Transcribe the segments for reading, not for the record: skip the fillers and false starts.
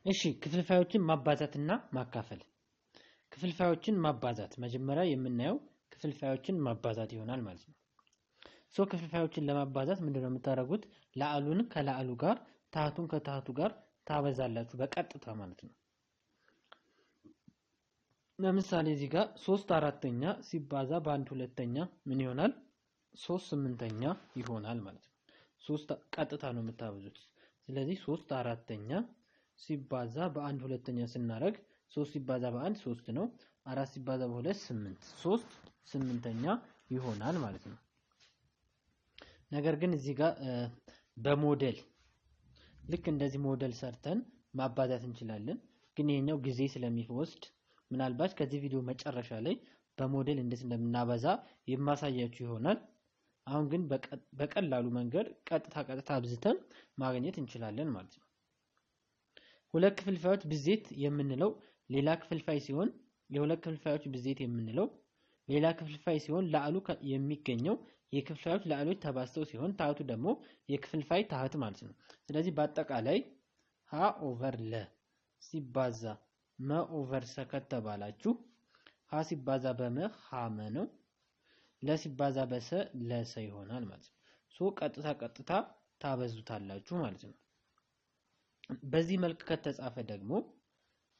እሺ ክፍልፋዮችን ማባዛትና ማካፈል ክፍልፋዮችን ማባዛት መጀመሪያ የምናየው ክፍልፋዮችን ማባዛት ይሆናል ማለት ነው። ክፍልፋዮችን ለማባዛት ምንድነው የምታደርጉት? ለአሉን ከለአሉ ጋር ታህቱን ከታህቱ ጋር ታበዛላችሁ በቀጥታ ማለት ነው። ለምሳሌ እዚህ ጋር 3/4 ሲባዛ በ1 2 ምን ይሆናል? 3/8 ይሆናል ማለት ነው። 3 ቀጥታ ነው የምታበዙት። ስለዚህ 3/4 ሲባዛ በ1 2 ስናደርግ 3 ሲባዛ በ1 3 ነው። 4 ሲባዛ በ2 8 3/8 ይሆናል ማለት ነው። ነገር ግን እዚህ ጋር በሞዴል ልክ እንደዚህ ሞዴል ሰርተን ማባዛት እንችላለን። ግን ይሄኛው ጊዜ ስለሚወስድ ምናልባት ከዚህ ቪዲዮ መጨረሻ ላይ በሞዴል እንዴት እንደምናበዛ የማሳያችሁ ይሆናል። አሁን ግን በቀላሉ መንገድ ቀጥታ አብዝተን ማግኘት እንችላለን ማለት ነው። ሁለት ክፍልፋዮች ብዜት የምንለው ሌላ ክፍልፋይ ሲሆን የሁለት ክፍልፋዮች ብዜት የምንለው ሌላ ክፍልፋይ ሲሆን ለአሉ የሚገኘው የክፍልፋዮች ለአሎች ተባዝተው ሲሆን ታህቱ ደግሞ የክፍልፋይ ታህት ማለት ነው። ስለዚህ በአጠቃላይ ሀ ኦቨር ለ ሲባዛ መ ኦቨር ሰ ከተባላችሁ ሀ ሲባዛ በመ ሀመ ነው። ለ ሲባዛ በሰ ለሰ ይሆናል ማለት ነው። ቀጥታ ታበዙታላችሁ ማለት ነው። በዚህ መልክ ከተጻፈ ደግሞ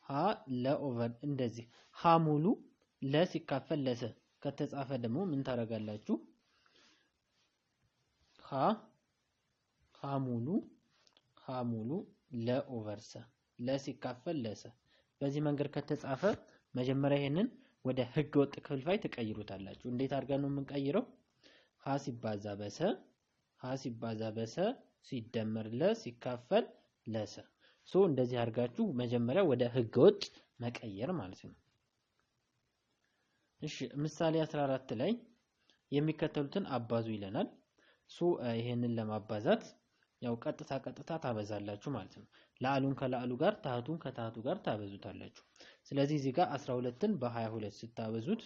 ሀ ለ ኦቨር እንደዚህ ሀ ሙሉ ለ ሲካፈል ለሰ ከተጻፈ ደግሞ ምን ታደርጋላችሁ? ሀ ሙሉ ለ ኦቨር ሰ ለ ሲካፈል ለሰ በዚህ መንገድ ከተጻፈ መጀመሪያ ይሄንን ወደ ህገ ወጥ ክፍልፋይ ተቀይሩታላችሁ። እንዴት አድርገን ነው የምንቀይረው? ሀ ሲባዛ በሰ ሲደመር ለ ሲካፈል ለሰ እንደዚህ አድርጋችሁ መጀመሪያ ወደ ህገ ወጥ መቀየር ማለት ነው። እሺ ምሳሌ 14 ላይ የሚከተሉትን አባዙ ይለናል። ይሄንን ለማባዛት ያው ቀጥታ ታበዛላችሁ ማለት ነው። ለአሉን ከለአሉ ጋር ታህቱን ከታህቱ ጋር ታበዙታላችሁ። ስለዚህ እዚህ ጋር 12ን በ22 ስታበዙት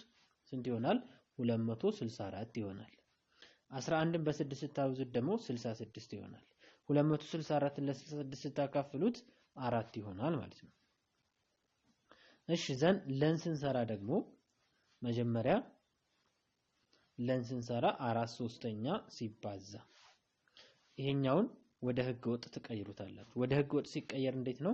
ስንት ይሆናል? 264 ይሆናል። 11ን በ6 ስታበዙት ደግሞ 66 ይሆናል። 264ን ለ66 ስታካፍሉት 4 ይሆናል ማለት ነው። እሺ ዘን ለን ስንሰራ ደግሞ መጀመሪያ ለን ስንሰራ 4/3 ሲባዛ ይሄኛውን ወደ ህገ ወጥ ተቀይሩታላችሁ። ወደ ህገ ወጥ ሲቀየር እንዴት ነው?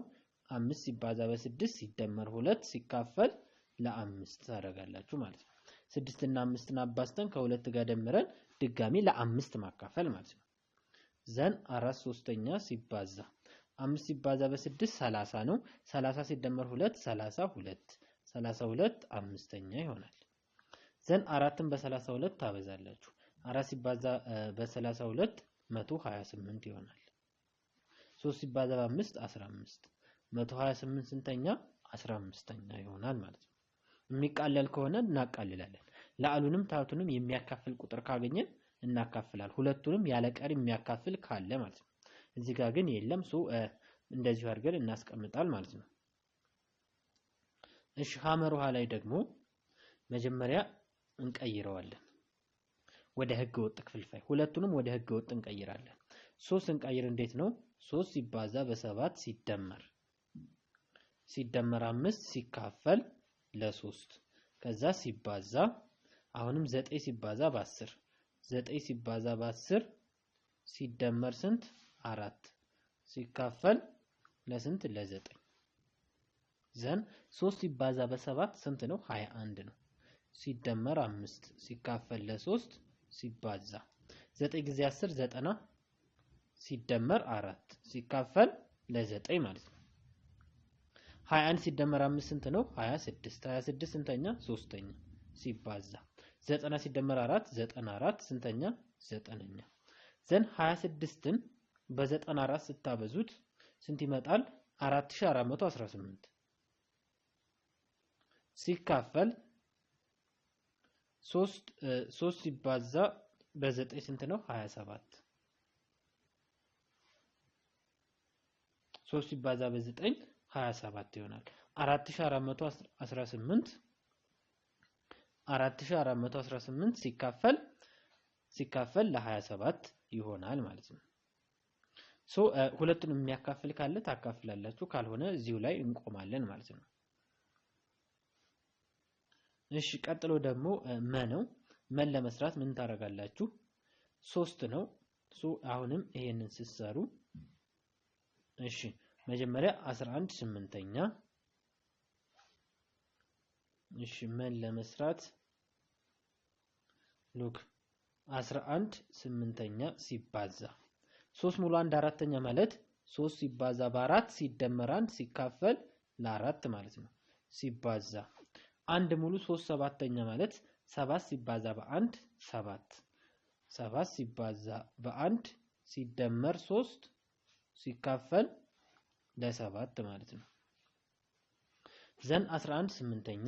5 ሲባዛ በ6 ሲደመር 2 ሲካፈል ለ5 ታደርጋላችሁ ማለት ነው። 6 እና 5ን አባዝተን ከ2 ጋር ደምረን ድጋሚ ለ5 ማካፈል ማለት ነው። ዘን 4/3 ሲባዛ 5 ሲባዛ በ6 30 ነው። 30 ሲደመር 2 32 5ኛ ይሆናል። ዘን 4ን በ32 ታበዛላችሁ። 4 ሲባዛ በ32 128 ይሆናል። 3 ሲባዛ በ5 15 128 ስንተኛ? 15ኛ ይሆናል ማለት ነው። የሚቃለል ከሆነ እናቃልላለን። ለአሉንም ታህቱንም የሚያካፍል ቁጥር ካገኘን እናካፍላለን። ሁለቱንም ያለ ቀሪ የሚያካፍል ካለ ማለት ነው። እዚህ ጋር ግን የለም። እንደዚሁ አድርገን እናስቀምጣል ማለት ነው። እሺ ሐመር ውሃ ላይ ደግሞ መጀመሪያ እንቀይረዋለን ወደ ህገ ወጥ ክፍልፋይ። ሁለቱንም ወደ ህገ ወጥ እንቀይራለን። 3 እንቀይር እንዴት ነው? 3 ሲባዛ በ7 ሲደመር 5 ሲካፈል ለ3 ከዛ ሲባዛ አሁንም 9 ሲባዛ በ10 9 ሲባዛ በ10 ሲደመር ስንት? 4 ሲካፈል ለስንት? ለ9 ዘን 3 ሲባዛ በ7 ስንት ነው? 21 ነው። ሲደመር 5 ሲካፈል ለ3 ሲባዛ 9 ጊዜ 10 90 ሲደመር 4 ሲካፈል ለ9 ማለት ነው። 21 ሲደመር 5 ስንት ነው? 26 26 ስንተኛ? 3ኛ ሲባዛ 90 ሲደመር 4 94 ስንተኛ? 9ኛ ዘን 26ን በ94 ስታበዙት ስንት ይመጣል? 4418 ሲካፈል 3 ሲባዛ በ9 ስንት ነው? 27 3 ሲባዛ በ9 27 ይሆናል። 4418 ሲካፈል ለ27 ይሆናል ማለት ነው። ሁለቱንም የሚያካፍል ካለ ታካፍላላችሁ ካልሆነ እዚሁ ላይ እንቆማለን ማለት ነው። እሺ ቀጥሎ ደግሞ ነው። መን ለመስራት ምን ታደርጋላችሁ? 3 ነው። አሁንም ይሄንን ሲሰሩ እሺ መጀመሪያ 11 8ኛ እሺ መን ለመስራት ሉክ 11 8ኛ ሲባዛ 3 ሙሉ 1 4ኛ ማለት 3 ሲባዛ በ4 ሲደመር 1 ሲካፈል ለ4 ማለት ነው። ሲባዛ 1 ሙሉ 3 7ኛ ማለት 7 ሲባዛ በ1 7 7 ሲባዛ በ1 ሲደመር 3 ሲካፈል ለ7 ማለት ነው። ዘን 11 8ኛ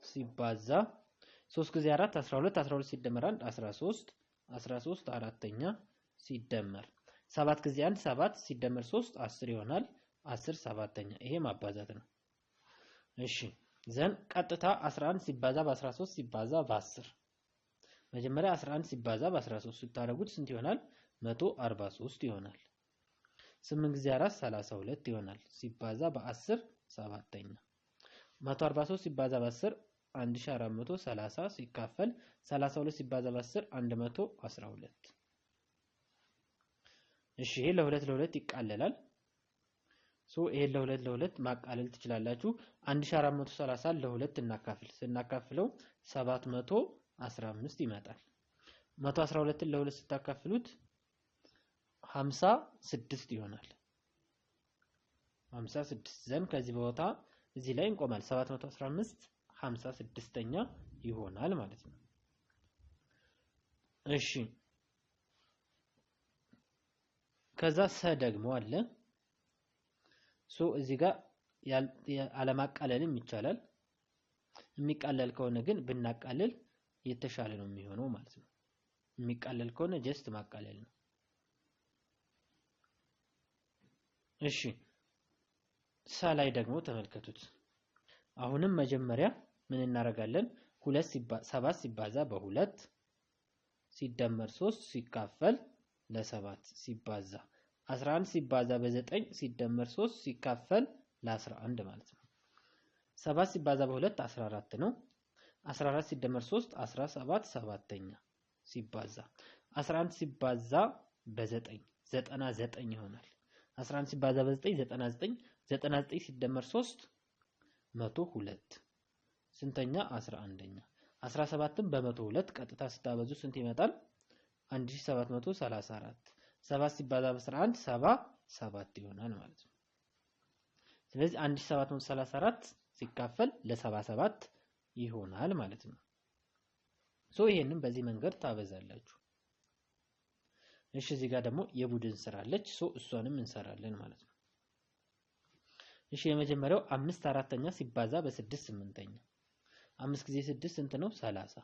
ሲባዛ 3 ጊዜ 4 12 12 ሲደመር 1 13 13 4ኛ ሲደመር 7 ጊዜ 1 7 ሲደመር 3 10 ይሆናል። 10 7ኛ ይሄ ማባዛት ነው። እሺ ዘን ቀጥታ 11 ሲባዛ በ13 ሲባዛ በ10 መጀመሪያ 11 ሲባዛ በ13 ስታደርጉት ስንት ይሆናል? 143 ይሆናል። 8 ጊዜ 4 32 ይሆናል። ሲባዛ በ10 7ኛ 143 ሲባዛ በ10 1430 ሲካፈል 32 ሲባዛ በ10 112። እሺ ይሄ ለሁለት ለሁለት ይቃለላል። ይሄ ለሁለት ለሁለት ማቃለል ትችላላችሁ። 1430 ለሁለት እናካፍል። ስናካፍለው 715 ይመጣል። 112ን ለሁለት ስታካፍሉት 56 ይሆናል። 56 ዘን ከዚህ ቦታ እዚህ ላይ እንቆማል። 715 56ኛ ይሆናል ማለት ነው። እሺ ከዛ ደግሞ አለ። እዚህ ጋር አለማቃለልም ይቻላል። የሚቃለል ከሆነ ግን ብናቃልል የተሻለ ነው የሚሆነው ማለት ነው። የሚቃለል ከሆነ ጀስት ማቃለል ነው። እሺ ላይ ደግሞ ተመልከቱት። አሁንም መጀመሪያ ምን እናደርጋለን? 7 ሲባዛ በ2 ሲደመር 3 ሲካፈል ለ7 ሲባዛ 11 ሲባዛ በ9 ሲደመር 3 ሲካፈል ለ11 ማለት ነው። 7 ሲባዛ በ2 14 ነው። 14 ሲደመር 3 17 7ኛ ሲባዛ 11 ሲባዛ በ9 99 ይሆናል። 11 ሲባዛ በ9 99 99 ሲደመር 3 102 ስንተኛ? 11ኛ 17ን በ102 ቀጥታ ስታበዙ ስንት ይመጣል? 1734 7 ሲባዛ በ11 77 ይሆናል ማለት ነው። ስለዚህ 1734 ሲካፈል ለ77 ይሆናል ማለት ነው። ይሄንን በዚህ መንገድ ታበዛላችሁ። እሺ እዚህ ጋር ደግሞ የቡድን ስራ አለች። እሷንም እንሰራለን ማለት ነው። እሺ የመጀመሪያው 5 4ኛ ሲባዛ በ6 8ኛ 5 ጊዜ 6 ስንት ነው? 30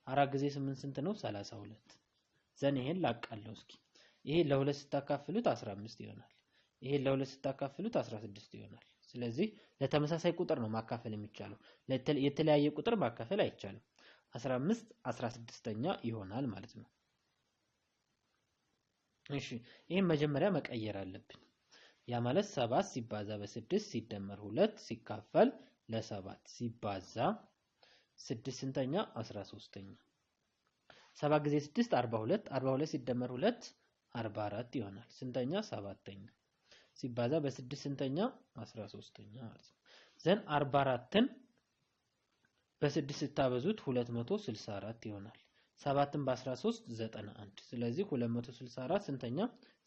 4 ጊዜ 8 ስንት ነው? 32 ዘን ይሄን ላቃለው እስኪ። ይሄ ለሁለት ስታካፍሉት 15 ይሆናል። ይሄ ለሁለት ስታካፍሉት 16 ይሆናል። ስለዚህ ለተመሳሳይ ቁጥር ነው ማካፈል የሚቻለው። የተለያየ ቁጥር ማካፈል አይቻልም። 15 16ኛ ይሆናል ማለት ነው። እሺ ይሄን መጀመሪያ መቀየር አለብን። ያ ማለት 7 ሲባዛ በ6 ሲደመር 2 ሲካፈል ለ7 ሲባዛ 6 ስንተኛ? 13ኛ 7 ጊዜ 6 42 42 ሲደመር 2 44 ይሆናል። ስንተኛ? 7ኛ ሲባዛ በ6 ስንተኛ? 13ኛ ማለት ነው። ዘን 44ን በ6 ስታበዙት 264 ይሆናል። 7ን በ13 91 ስለዚህ 264 ስንተኛ?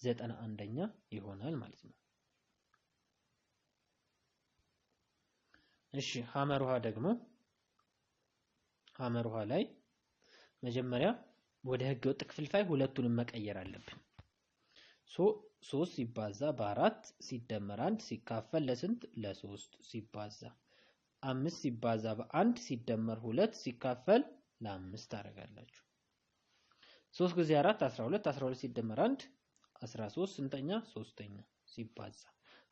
91ኛ ይሆናል ማለት ነው። እሺ ሐመር ውሃ ደግሞ ሐመር ውሃ ላይ መጀመሪያ ወደ ህገ ወጥ ክፍልፋይ ሁለቱንም መቀየር አለብን። 3 ሲባዛ በ4 ሲደመር 1 ሲካፈል ለስንት? ለ3 ሲባዛ 5 ሲባዛ በ1 ሲደመር 2 ሲካፈል ለ5 ታደርጋላችሁ። 3 ጊዜ 4 12 12 ሲደመር 1 13 ስንተኛ? 3ኛ ሲባዛ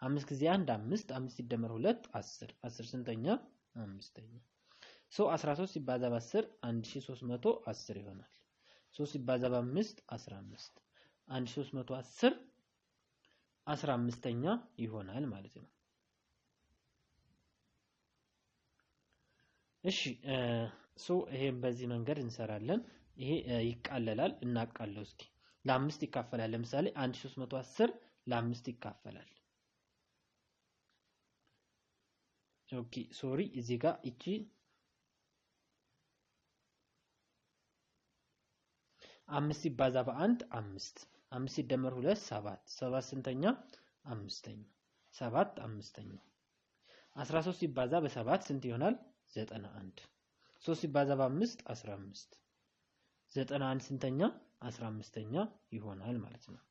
5 ጊዜ 1 5 5 ሲደመር 2 10 10 ስንተኛ? 5ኛ 13 ሲባዛ በ10 1310 ይሆናል። 3 ሲባዛ በ5 15 1310 15ኛ ይሆናል ማለት ነው። እሺ ይሄን በዚህ መንገድ እንሰራለን። ይሄ ይቃለላል። እናቃለው እስኪ ለ5 ይካፈላል። ለምሳሌ 1310 ለ5 ይካፈላል። ኦኬ ሶሪ እዚህ ጋር እቺ 5 ሲባዛ በ1 5 5 ሲደመር 2 7 7 ስንተኛ? አምስተኛ 7 አምስተኛ 13 ሲባዛ በ7 ስንት ይሆናል? 91 3 ሲባዛ በ5 15 91 ስንተኛ? 15ኛ ይሆናል ማለት ነው።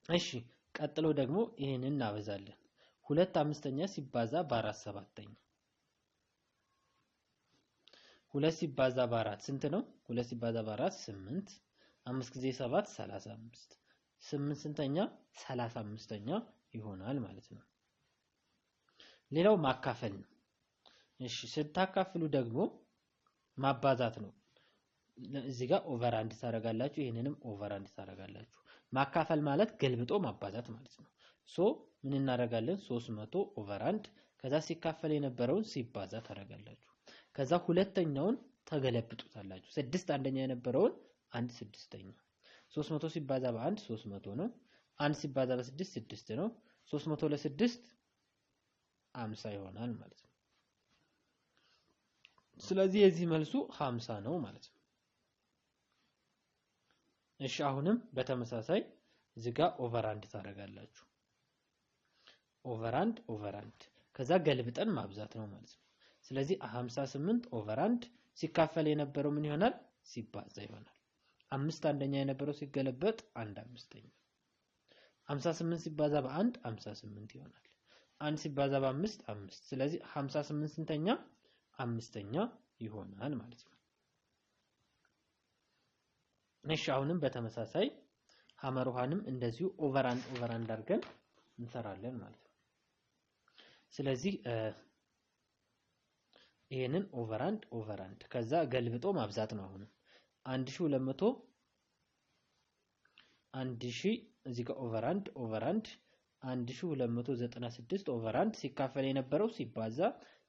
እሺ ቀጥሎ ደግሞ ይሄንን እናበዛለን። 2 አምስተኛ ሲባዛ በ4 ሰባተኛ 2 ሲባዛ በ4 ስንት ነው? 2 ሲባዛ በ4 8 5 ጊዜ 7 35 8 ስንተኛ? 35ኛ ይሆናል ማለት ነው። ሌላው ማካፈል ነው። እሺ ስታካፍሉ ደግሞ ማባዛት ነው። እዚህ ጋር ኦቨር አንድ ታረጋላችሁ፣ ይሄንንም ኦቨር አንድ ታረጋላችሁ። ማካፈል ማለት ገልብጦ ማባዛት ማለት ነው። ምን እናደርጋለን? 300 ኦቨር 1 ከዛ ሲካፈል የነበረውን ሲባዛ ታረጋላችሁ። ከዛ ሁለተኛውን ተገለብጡታላችሁ። 6 አንደኛ የነበረውን 1 ስድስተኛ 300 ሲባዛ በ1 300 ነው። 1 ሲባዛ በ6 6 ነው። 300 ለ6 50 ይሆናል ማለት ነው። ስለዚህ የዚህ መልሱ 50 ነው ማለት ነው። እሺ አሁንም በተመሳሳይ እዚህ ጋር ኦቨር አንድ ታረጋላችሁ። ኦቨር አንድ ከዛ ገልብጠን ማብዛት ነው ማለት ነው። ስለዚህ 58 ኦቨር 1 ሲካፈል የነበረው ምን ይሆናል? ሲባዛ ይሆናል። 5 አንደኛ የነበረው ሲገለበጥ 1 አምስተኛ 58 ሲባዛ በ1 58 ይሆናል። 1 ሲባዛ በ5 5 ስለዚህ 58 ስንተኛ? አምስተኛ ይሆናል ማለት ነው። እሺ አሁንም በተመሳሳይ ሐመር ውሃንም እንደዚሁ ኦቨር አንድ አድርገን እንሰራለን ማለት ነው። ስለዚህ ይሄንን ኦቨር አንድ ከዛ ገልብጦ ማብዛት ነው። አሁንም 1200 1000 እዚህ ጋር ኦቨር አንድ 1296 ኦቨር 1 ሲካፈል የነበረው ሲባዛ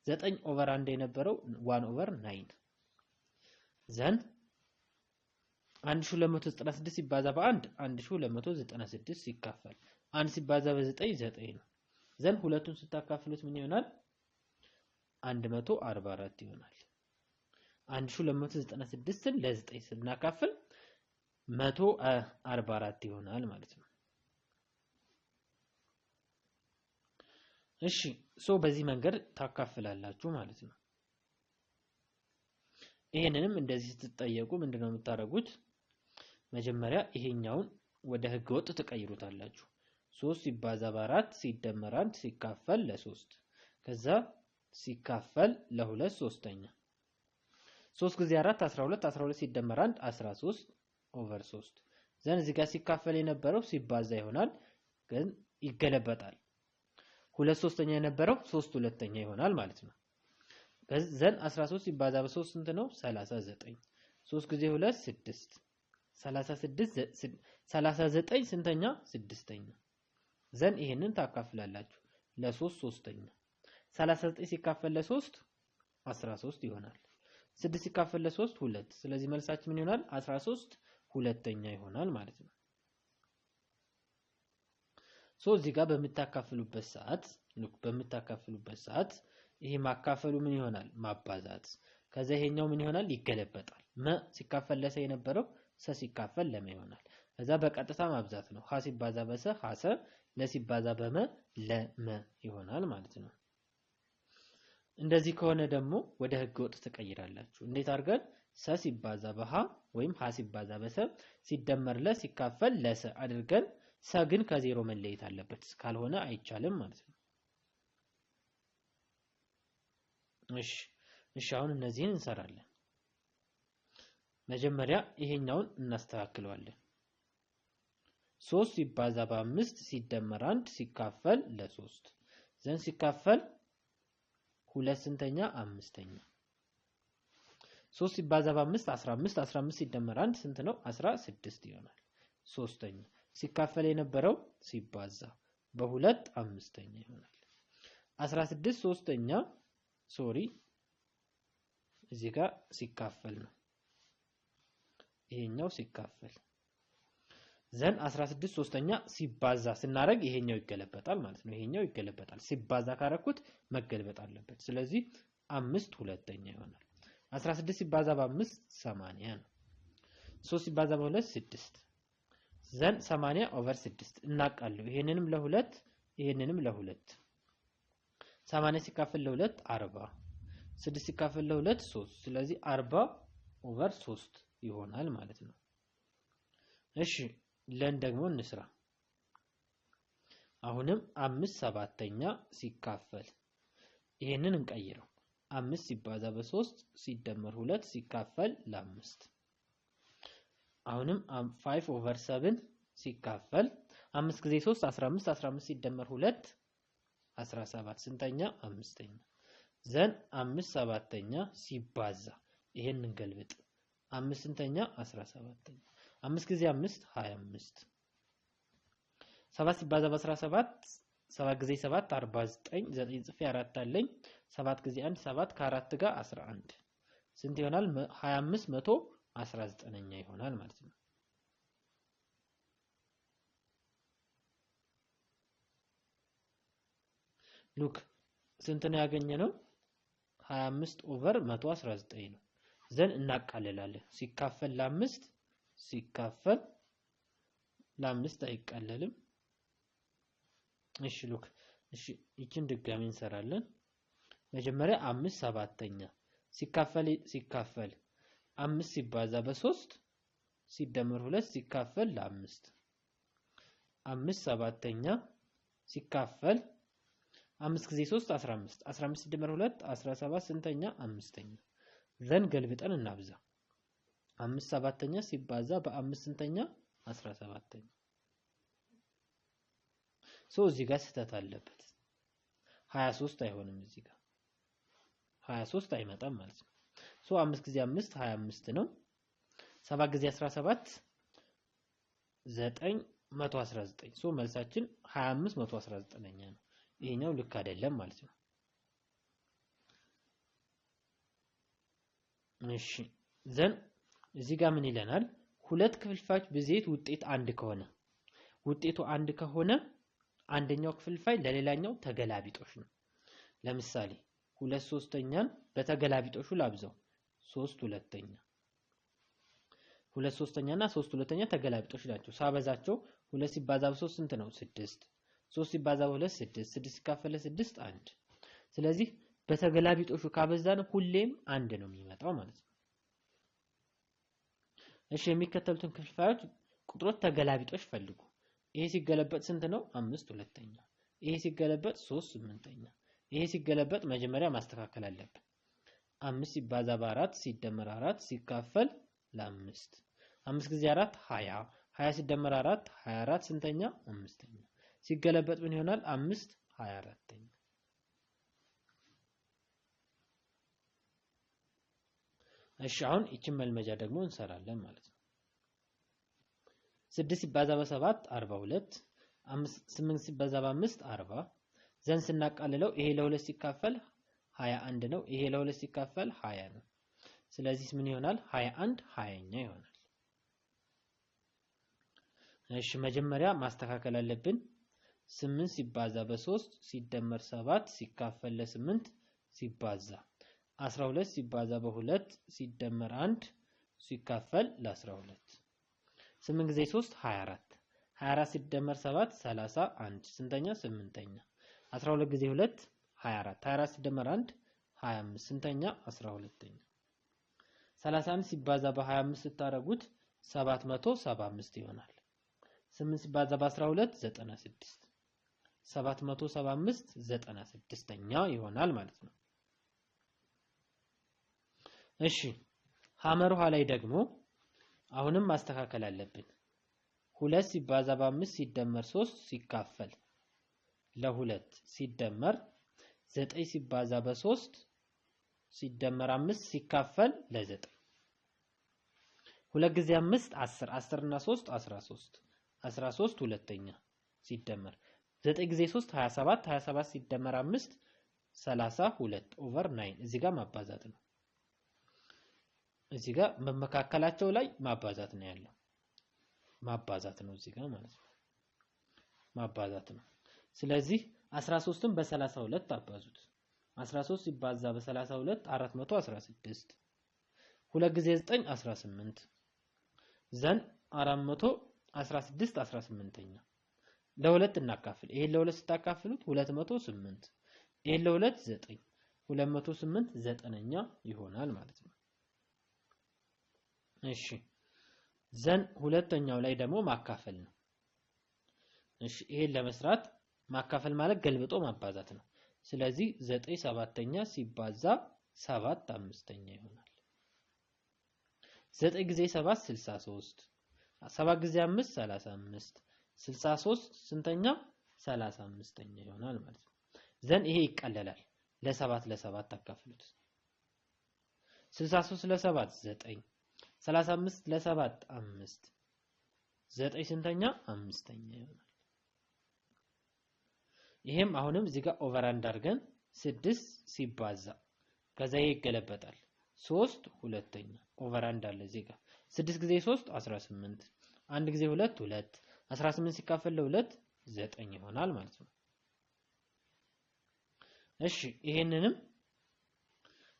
9 ኦቨር 1 የነበረው 1 ኦቨር 9 ዘን 1296 ሲባዛ በ1 1296 ሲካፈል 1 ሲባዛ በ9 9 ነው። ዘን ሁለቱን ስታካፍሉት ምን ይሆናል? 144 ይሆናል። 1296ን ለ9 ስናካፍል 144 ይሆናል ማለት ነው። እሺ በዚህ መንገድ ታካፍላላችሁ ማለት ነው። ይሄንንም እንደዚህ ስትጠየቁ ምንድነው የምታደርጉት? መጀመሪያ ይሄኛውን ወደ ህገ ወጥ ትቀይሩታላችሁ። 3 ሲባዛ በ4 ሲደመር 1 ሲካፈል ለ3 ከዛ ሲካፈል ለ2 ሶስተኛ 3 ጊዜ 4 12 12 ሲደመር 1 13 ኦቨር 3 ዘን እዚህ ጋር ሲካፈል የነበረው ሲባዛ ይሆናል፣ ግን ይገለበጣል። 2 ሶስተኛ የነበረው 3 ሁለተኛ ይሆናል ማለት ነው። ዘን 13 ሲባዛ በ3 ስንት ነው? 39 3 ጊዜ 2 6 39 ስንተኛ? ስድስተኛ ዘን ይሄንን ታካፍላላችሁ ለ3 ሶስተኛ 39 ሲካፈል ለ3 13 ይሆናል። 6 ሲካፈል ለ3 2 ስለዚህ መልሳችን ምን ይሆናል? 13 ሁለተኛ ይሆናል ማለት ነው። እዚህ ጋር በምታካፍሉበት ሰዓት ይሄ ማካፈሉ ምን ይሆናል? ማባዛት። ከዛ ይሄኛው ምን ይሆናል? ይገለበጣል። መ ሲካፈል ለሰ የነበረው ሰ ሲካፈል ለመ ይሆናል። ከዛ በቀጥታ ማብዛት ነው። ሀ ሲባዛ በሰ ሀሰ፣ ለ ሲባዛ በመ ለመ ይሆናል ማለት ነው። እንደዚህ ከሆነ ደግሞ ወደ ህገ ወጥ ተቀይራላችሁ። እንዴት አድርገን? ሰ ሲባዛ በሀ ወይም ሀ ሲባዛ በሰ ሲደመር ለ ሲካፈል ለሰ አድርገን፣ ሰ ግን ከዜሮ መለየት አለበት፣ ካልሆነ አይቻልም ማለት ነው። እሺ አሁን እነዚህን እንሰራለን። መጀመሪያ ይሄኛውን እናስተካክለዋለን። 3 ሲባዛ በ5 ሲደመር 1 ሲካፈል ለ3 ዘን ሲካፈል 2 ስንተኛ? አምስተኛ 3 ሲባዛ በ5 15 15 ሲደመር 1 ስንት ነው? 16 ይሆናል። ሶስተኛ ሲካፈል የነበረው ሲባዛ በሁለት አምስተኛ ይሆናል። 16 ሶስተኛ እዚህ ጋር ሲካፈል ነው። ይሄኛው ሲካፈል ዘን 16 ሶስተኛ ሲባዛ ስናደርግ ይሄኛው ይገለበጣል ማለት ነው። ይሄኛው ይገለበጣል። ሲባዛ ካረኩት መገልበጥ አለበት። ስለዚህ 5 ሁለተኛ ይሆናል። 16 ሲባዛ በ5 80 ነው። 3 ሲባዛ በ2 6 ዘን 80 ኦቨር 6 እናቃለሁ። ይሄንንም ለሁለት ይሄንንም ለሁለት 80 ሲካፈል ለሁለት 40 6 ሲካፈል ለሁለት 3 ስለዚህ 40 ኦቨር 3 ይሆናል ማለት ነው። እሺ ለን ደግሞ እንስራ። አሁንም 5 ሰባተኛ ሲካፈል ይሄንን እንቀይረው 5 ሲባዛ በ3 ሲደመር 2 ሲካፈል ለ5 አሁንም 5 ኦቨር 7 ሲካፈል 5 ጊዜ 3 15 15 ሲደመር 2 17 ስንተኛ? አምስተኛ። ዘን 5 ሰባተኛ ሲባዛ ይሄንን ገልብጥ 5 ስንተኛ? 17ኛ 5 ጊዜ 5 25 7 ሲባዛ በ17 7 ጊዜ 7 49 9 ጽፌ 4 አለኝ 7 ጊዜ 1 7 ከ4 ጋር 11 ስንት ይሆናል? 25 119ኛ ይሆናል ማለት ነው። ሉክ ስንት ነው ያገኘነው? 25 ኦቨር 119 ነው። ዘን እናቃልላለን። ሲካፈል ለ5 ሲካፈል ለ5 አይቃለልም። እሺ ሉክ እሺ ይችን ድጋሚ እንሰራለን። መጀመሪያ 5 ሰባተኛ ሲካፈል 5 ሲባዛ በ3 ሲደመር 2 ሲካፈል ለ5 5 ሰባተኛ ሲካፈል 5 ጊዜ 3 15 15 ሲደመር 2 17 ስንተኛ? አምስተኛ። ዘን ገልብጠን እናብዛ 5 ሰባተኛ ሲባዛ በ5 ስንተኛ? 17ኛ። እዚህ ጋር ስህተት አለበት 23 አይሆንም። እዚህ ጋር 23 አይመጣም ማለት ነው። 5 ጊዜ 5 25 ነው። 7 ጊዜ 17 919 መልሳችን 25 119ኛ ነው። ይሄኛው ልክ አይደለም ማለት ነው። እሺ ዘን እዚህ ጋር ምን ይለናል? ሁለት ክፍልፋዮች ብዜት ውጤት አንድ ከሆነ ውጤቱ አንድ ከሆነ አንደኛው ክፍልፋይ ለሌላኛው ተገላቢጦሽ ነው። ለምሳሌ 2 ሶስተኛን በተገላቢጦሹ ላብዛው 3 ሁለተኛ 2 ሶስተኛና 3 ሁለተኛ ተገላቢጦሽ ናቸው። ሳበዛቸው 2 ሲባዛ በ3 ስንት ነው? 6 3 ሲባዛ በ2 6 6 ሲካፈል ለ6 1 ስለዚህ በተገላቢጦሹ ካበዛን ሁሌም አንድ ነው የሚመጣው ማለት ነው። እሺ የሚከተሉትን ክፍልፋዮች ቁጥሮች ተገላቢጦሽ ፈልጉ። ይሄ ሲገለበጥ ስንት ነው? 5 ሁለተኛ ይሄ ሲገለበጥ 3 ስምንተኛ ይሄ ሲገለበጥ መጀመሪያ ማስተካከል አለብን። 5 ሲባዛ በ4 ሲደመር 4 ሲካፈል ለ5 5 ጊዜ 4 20 20 ሲደመር 4 24 ስንተኛ? አምስተኛ ሲገለበጥ ምን ይሆናል? 5 24ኛ። እሺ አሁን እቺን መልመጃ ደግሞ እንሰራለን ማለት ነው። 6 ሲባዛ በ7 42 8 ሲባዛ በ5 40 ዘን ስናቃልለው ይሄ ለ2 ሲካፈል 21 ነው። ይሄ ለ2 ሲካፈል 20 ነው። ስለዚህ ምን ይሆናል? 21 20ኛ ይሆናል። እሺ መጀመሪያ ማስተካከል አለብን። 8 ሲባዛ በ3 ሲደመር 7 ሲካፈል ለ8 ሲባዛ 12 ሲባዛ በ2 ሲደመር 1 ሲካፈል ለ12 8 ጊዜ 3 24 24 ሲደመር 7 31 ስንተኛ? ስምንተኛ 12 ጊዜ 2 24 24 ሲደመር 1 25 ስንተኛ? 12ኛ 31 ሲባዛ በ25 ስታረጉት 775 ይሆናል። 8 ሲባዛ በ12 96 775 96ኛ ይሆናል ማለት ነው። እሺ ሐመር ውሃ ላይ ደግሞ አሁንም ማስተካከል አለብን። 2 ሲባዛ በ5 ሲደመር 3 ሲካፈል ለ2 ሲደመር 9 ሲባዛ በ3 ሲደመር 5 ሲካፈል ለ9 2 ጊዜ 5 10 10 እና 3 13 13 ሁለተኛ ሲደመር 9 ጊዜ 3 27 27 ሲደመር 5 32 ኦቨር 9 እዚህ ጋር ማባዛት ነው። እዚህ ጋር በመካከላቸው ላይ ማባዛት ነው ያለው። ማባዛት ነው እዚህ ጋር ማለት ነው። ማባዛት ነው። ስለዚህ 13ን በ32 አባዙት። 13 ሲባዛ በ32 416 2 ጊዜ 9 18 ዘን 416 18ኛ ለሁለት እናካፍል። ይሄን ለሁለት ስታካፍሉት 208 ይሄን ለሁለት 9 208 ዘጠነኛ ይሆናል ማለት ነው። እሺ ዘን ሁለተኛው ላይ ደግሞ ማካፈል ነው። እሺ ይሄን ለመስራት ማካፈል ማለት ገልብጦ ማባዛት ነው። ስለዚህ 9 ሰባተኛ ሲባዛ 7 አምስተኛ ይሆናል። 9 ጊዜ 7 63 7 ጊዜ 5 35 63 ስንተኛ 35ኛ ይሆናል ማለት ነው። ዘን ይሄ ይቀለላል። ለ7 ለ7 አካፍሉት። 63 ለ7 9 35 ለ7 5 9 ስንተኛ አምስተኛ ይሆናል። ይሄም አሁንም እዚህ ጋር ኦቨር አንድ አድርገን 6 ሲባዛ ከዛ ይሄ ይገለበጣል 3 ሁለተኛ ኦቨር አንድ አለ እዚህ ጋር 6 ጊዜ 3 18 1 ጊዜ 2 2 18 ሲካፈል ለ2 9 ይሆናል ማለት ነው። እሺ ይሄንንም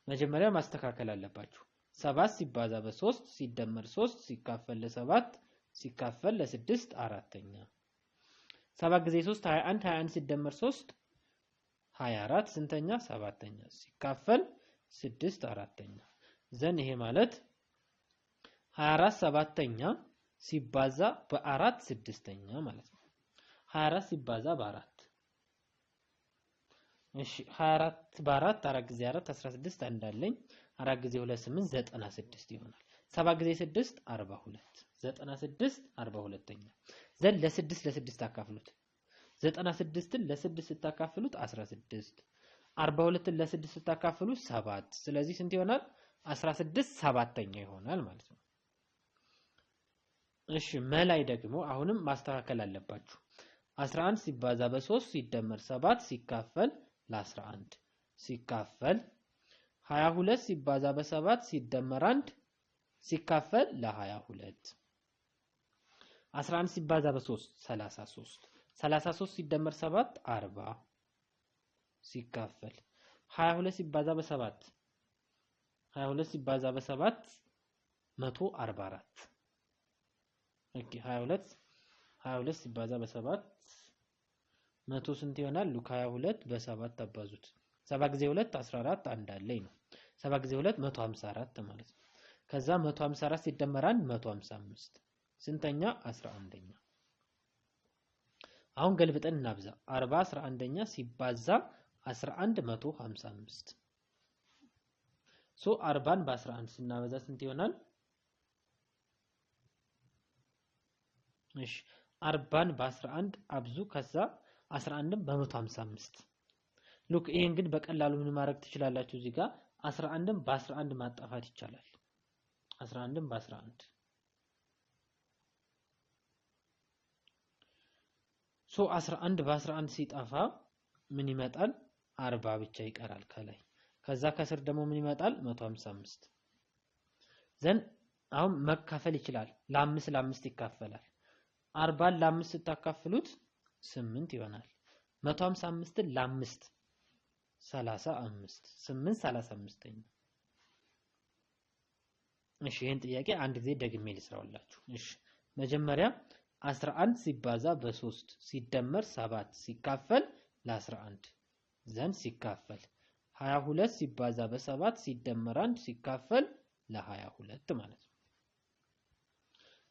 መጀመሪያ ማስተካከል አለባችሁ። 7 ሲባዛ በ3 ሲደመር 3 ሲካፈል ለ7 ሲካፈል ለ6 አራተኛ 7 ጊዜ 3 21 21 ሲደመር 3 24 ስንተኛ ሰባተኛ ሲካፈል 6 አራተኛ ዘን ይሄ ማለት 24 ሰባተኛ ሲባዛ በ4 ስድስተኛ ማለት ነው። 24 ሲባዛ በ4 እሺ 24 በ4 4 ጊዜ 4 16 እንዳለኝ 4 ጊዜ 2 8 96 ይሆናል። 7 ጊዜ 6 42 96 42ኛ ዘን ለ6 ለ6 አካፍሉት። 96ን ለ6 ስታካፍሉት 16 42ን ለ6 ስታካፍሉት 7 ስለዚህ ስንት ይሆናል 16 ሰባተኛ ይሆናል ማለት ነው። እሺ መላይ ደግሞ አሁንም ማስተካከል አለባችሁ። 11 ሲባዛ በ3 ሲደመር 7 ሲካፈል ለ11 ሲካፈል 22 ሲባዛ በ7 ሲደመር 1 ሲካፈል ለ22 11 ሲባዛ በ3 33 33 ሲደመር 7 40 ሲካፈል 22 ሲባዛ በ7 22 ሲባዛ በ7 144 ኦኬ 22 ሲባዛ በ7 100 ስንት ይሆናል? ሉክ 22 በ7 አባዙት 7 ጊዜ 2 14 አንድ አለኝ ነው። 7 ጊዜ 2 154 ማለት ነው። ከዛ 154 ሲደመር 1 155 ስንተኛ 11ኛ። አሁን ገልብጠን እናብዛ 40 11ኛ ሲባዛ 11 155 ሶ 40ን በ11 ስናበዛ ስንት ይሆናል? እሺ 40ን በ11 አብዙ ከዛ 11ን በ155 ሉክ ይሄን ግን በቀላሉ ምን ማድረግ ትችላላችሁ? እዚህ ጋር 11ን በ11 ማጣፋት ይቻላል። 11ን በ11 ሶ 11 በ11 ሲጠፋ ምን ይመጣል? 40 ብቻ ይቀራል ከላይ። ከዛ ከስር ደግሞ ምን ይመጣል? 155 ዘን አሁን መካፈል ይችላል። ለ5 ለ5 ይካፈላል። 40ን ለ5 ስታካፍሉት 8 ይሆናል። 155ን ለ5 35 8 35ኛ። እሺ ይሄን ጥያቄ አንድ ጊዜ ደግሜ ልስራውላችሁ። እሺ መጀመሪያ 11 ሲባዛ በ3 ሲደመር 7 ሲካፈል ለ11 ዘን ሲካፈል 22 ሲባዛ በ7 ሲደመር 1 ሲካፈል ለ22 ማለት ነው።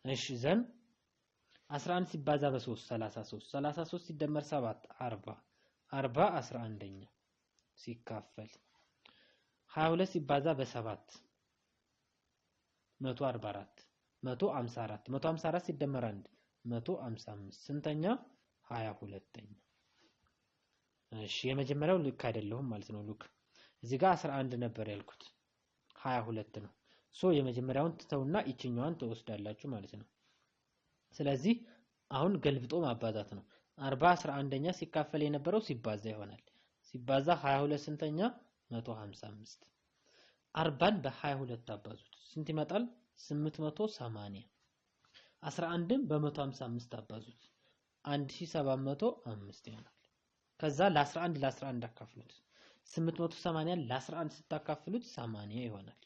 እሺ ዘን 11 ሲባዛ በ3 33 33 ሲደመር 7 40 40 11ኛ ሲካፈል 22 ሲባዛ በ7 144 154 154 ሲደመር 1 155 ስንተኛ 22ኛ። እሺ የመጀመሪያው ልክ አይደለም ማለት ነው። ሉክ እዚህ ጋር 11 ነበር ያልኩት 22 ነው። ሶ የመጀመሪያውን ትተውና ይችኛዋን ትወስዳላችሁ ማለት ነው። ስለዚህ አሁን ገልብጦ ማባዛት ነው። 40 11ኛ ሲካፈል የነበረው ሲባዛ ይሆናል። ሲባዛ 22 ስንተኛ 155 40ን በ22 አባዙት ስንት ይመጣል? 880 11ን በ155 አባዙት 1705 ይሆናል። ከዛ ለ11 አካፍሉት 880ን ለ11 ስታካፍሉት 80 ይሆናል።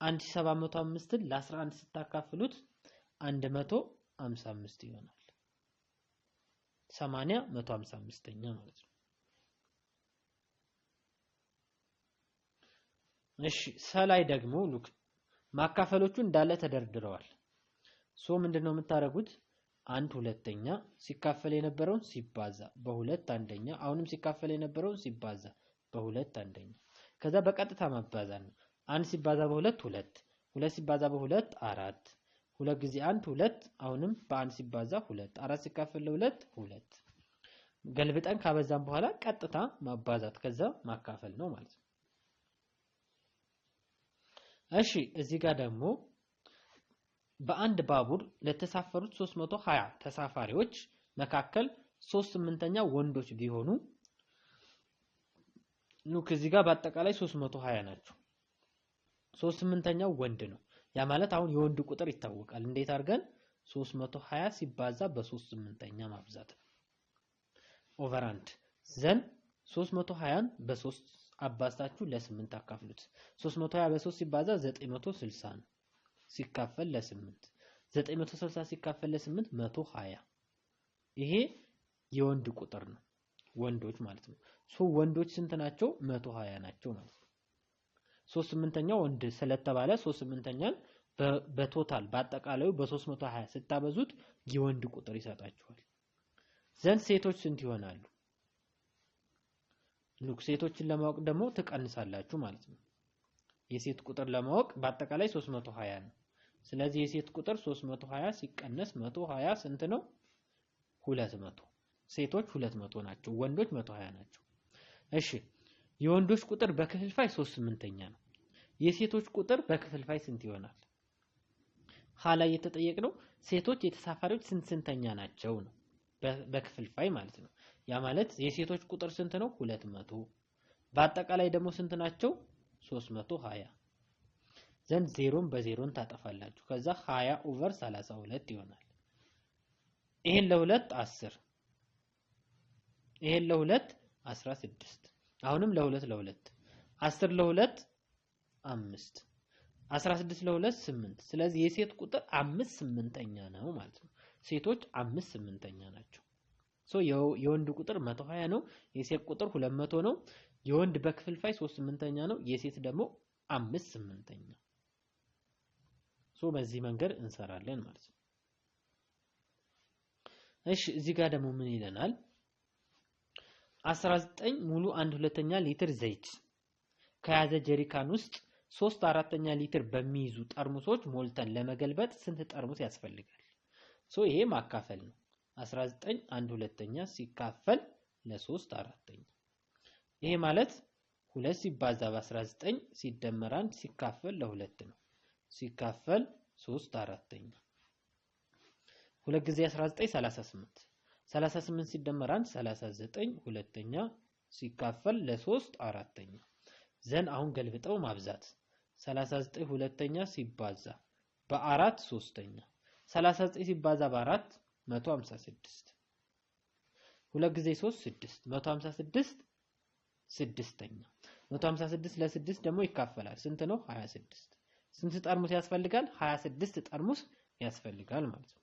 1705ን ለ11 ስታካፍሉት 155 ይሆናል። 80 155ኛ ማለት ነው። እሺ ሰላይ ደግሞ ሉክ ማካፈሎቹ እንዳለ ተደርድረዋል። ሶ ምንድነው የምታረጉት? 1/2ኛ ሲካፈል የነበረውን ሲባዛ በ2 1ኛ አሁንም ሲካፈል የነበረውን ሲባዛ በ2 1ኛ ከዛ በቀጥታ ማባዛት ነው። 1 ሲባዛ በ2 2 2 ሲባዛ በ2 4 2 ጊዜ 1 2 አሁንም በ1 ሲባዛ 2 4 ሲካፈል ለ2 2 ገልብጠን ካበዛን በኋላ ቀጥታ ማባዛት ከዛ ማካፈል ነው ማለት ነው። እሺ እዚህ ጋር ደግሞ በአንድ ባቡር ለተሳፈሩት 320 ተሳፋሪዎች መካከል 3/8ኛ ወንዶች ቢሆኑ ሉክ እዚህ ጋር በአጠቃላይ 320 ናቸው። 3/8ኛው ወንድ ነው። ያ ማለት አሁን የወንድ ቁጥር ይታወቃል። እንዴት አድርገን 320 ሲባዛ በ3/8ኛ ማብዛት ኦቨር 1 ዘን 320ን በ3 አባዝታችሁ ለ8 አካፍሉት 320 በ3 ሲባዛ 960 ነው። ሲካፈል ለ8 960 ሲካፈል ለ8 120 ይሄ የወንድ ቁጥር ነው። ወንዶች ማለት ነው። ሶ ወንዶች ስንት ናቸው? 120 ናቸው ማለት ነው። 3/8ኛው ወንድ ስለተባለ 3/8ኛን በቶታል በአጠቃላዩ በ320 ስታበዙት የወንድ ቁጥር ይሰጣችኋል። ዘንድ ሴቶች ስንት ይሆናሉ? ሉክ ሴቶችን ለማወቅ ደግሞ ትቀንሳላችሁ ማለት ነው። የሴት ቁጥር ለማወቅ በአጠቃላይ 320 ነው። ስለዚህ የሴት ቁጥር 320 ሲቀነስ 120 ስንት ነው? 200። ሴቶች 200 ናቸው፣ ወንዶች 120 ናቸው። እሺ የወንዶች ቁጥር በክፍልፋይ 3/8ኛ ነው። የሴቶች ቁጥር በክፍልፋይ ስንት ይሆናል? ሀ ላይ የተጠየቅነው ሴቶች የተሳፋሪዎች ስንተኛ ናቸው ነው በክፍልፋይ ማለት ነው። ያ ማለት የሴቶች ቁጥር ስንት ነው? 200 በአጠቃላይ ደግሞ ስንት ናቸው? 320 ዘንድ ዜሮን በዜሮን ታጠፋላችሁ። ከዛ 20 ኦቨር 32 ይሆናል። ይሄን ለሁለት 10 ይሄን ለሁለት 16 አሁንም ለሁለት 10 ለሁለት 5 16 ለሁለት 8 ስለዚህ የሴት ቁጥር 5/8ኛ ነው ማለት ነው። ሴቶች 5/8ኛ ናቸው። ሶ የወንድ ቁጥር 120 ነው፣ የሴት ቁጥር 200 ነው። የወንድ በክፍልፋይ 3/8ኛ ነው፣ የሴት ደግሞ 5/8ኛ። ሶ በዚህ መንገድ እንሰራለን ማለት ነው። እሺ እዚህ ጋር ደግሞ ምን ይለናል? 19 ሙሉ 1/2ኛ ሊትር ዘይት ከያዘ ጀሪካን ውስጥ 3/4ኛ ሊትር በሚይዙ ጠርሙሶች ሞልተን ለመገልበጥ ስንት ጠርሙስ ያስፈልጋል? ሶ ይሄ ማካፈል ነው። 19 1/2ኛ ሲካፈል ለ3/4ኛ ይሄ ማለት 2 ሲባዛ በ19 ሲደመር 1 ሲካፈል ለ2 ነው። ሲካፈል 3/4ኛ 2 ጊዜ 19 38 38 ሲደመር 1 39 ሁለተኛ ሲካፈል ለ3/4ኛ ዘን አሁን ገልብጠው ማብዛት 39 ሁለተኛ ሲባዛ በ4 ሶስተኛ 39 ሲባዛ በ4 156 2 ጊዜ 3 6 156 ስድስተኛ 156 ለ6 ደግሞ ይካፈላል ስንት ነው? 26 ስንት ጠርሙስ ያስፈልጋል? 26 ጠርሙስ ያስፈልጋል ማለት ነው።